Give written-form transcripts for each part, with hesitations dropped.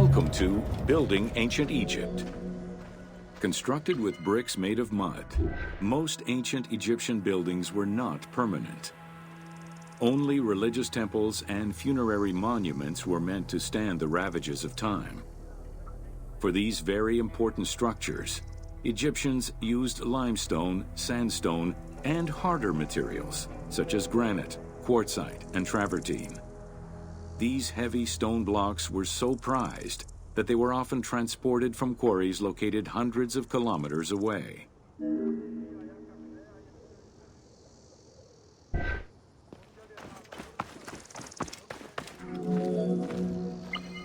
Welcome to Building Ancient Egypt. Constructed with bricks made of mud, most ancient Egyptian buildings were not permanent. Only religious temples and funerary monuments were meant to stand the ravages of time. For these very important structures, Egyptians used limestone, sandstone, and harder materials, such as granite, quartzite, and travertine. These heavy stone blocks were so prized that they were often transported from quarries located hundreds of kilometers away.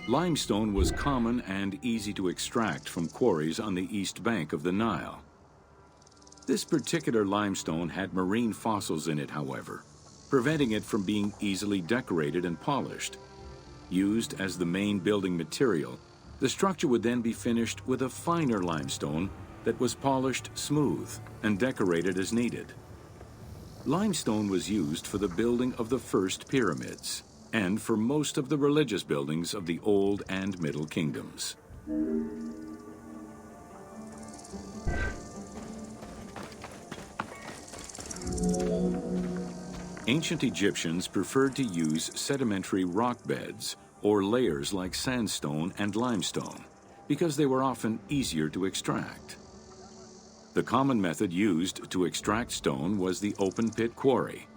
Limestone was common and easy to extract from quarries on the east bank of the Nile. This particular limestone had marine fossils in it, however, preventing it from being easily decorated and polished. Used as the main building material, the structure would then be finished with a finer limestone that was polished smooth and decorated as needed. Limestone was used for the building of the first pyramids and for most of the religious buildings of the Old and Middle Kingdoms. Ancient Egyptians preferred to use sedimentary rock beds or layers like sandstone and limestone because they were often easier to extract. The common method used to extract stone was the open pit quarry.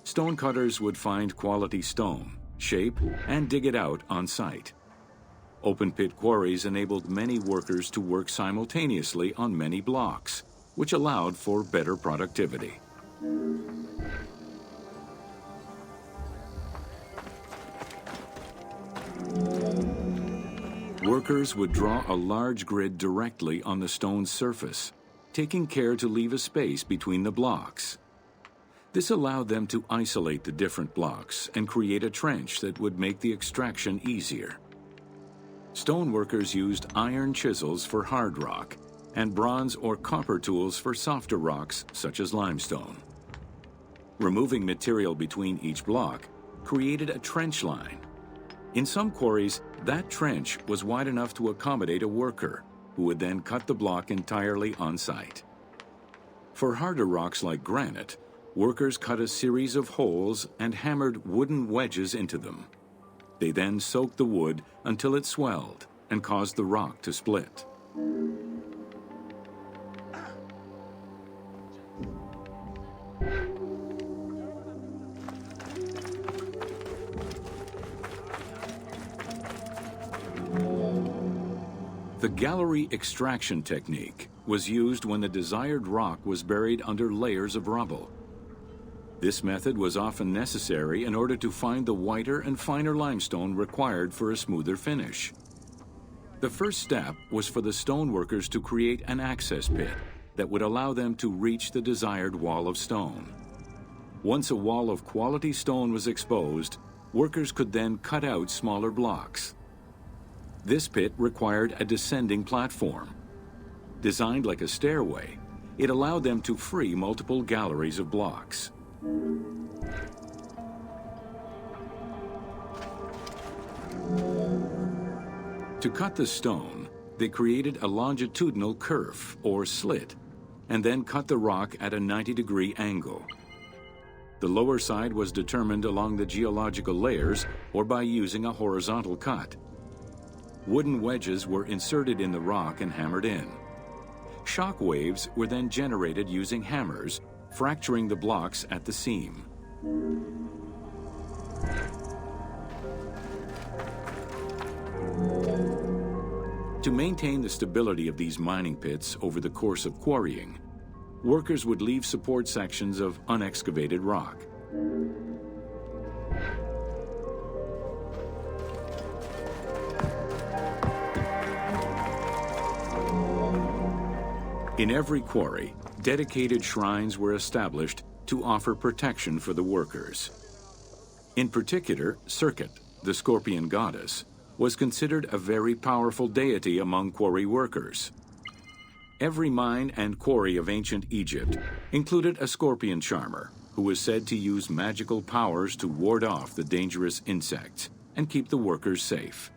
Stonecutters would find quality stone, shape, and dig it out on site. Open pit quarries enabled many workers to work simultaneously on many blocks, which allowed for better productivity. Workers would draw a large grid directly on the stone's surface, taking care to leave a space between the blocks. This allowed them to isolate the different blocks and create a trench that would make the extraction easier. Stoneworkers used iron chisels for hard rock and bronze or copper tools for softer rocks such as limestone. Removing material between each block created a trench line. In some quarries, that trench was wide enough to accommodate a worker, who would then cut the block entirely on site. For harder rocks like granite, workers cut a series of holes and hammered wooden wedges into them. They then soaked the wood until it swelled and caused the rock to split. The gallery extraction technique was used when the desired rock was buried under layers of rubble. This method was often necessary in order to find the whiter and finer limestone required for a smoother finish. The first step was for the stoneworkers to create an access pit that would allow them to reach the desired wall of stone. Once a wall of quality stone was exposed, workers could then cut out smaller blocks. This pit required a descending platform. Designed like a stairway, it allowed them to free multiple galleries of blocks. To cut the stone, they created a longitudinal kerf or slit, and then cut the rock at a 90-degree angle. The lower side was determined along the geological layers or by using a horizontal cut. Wooden wedges were inserted in the rock and hammered in. Shock waves were then generated using hammers, fracturing the blocks at the seam. To maintain the stability of these mining pits over the course of quarrying, workers would leave support sections of unexcavated rock. In every quarry, dedicated shrines were established to offer protection for the workers. In particular, Serket, the scorpion goddess, was considered a very powerful deity among quarry workers. Every mine and quarry of ancient Egypt included a scorpion charmer who was said to use magical powers to ward off the dangerous insects and keep the workers safe.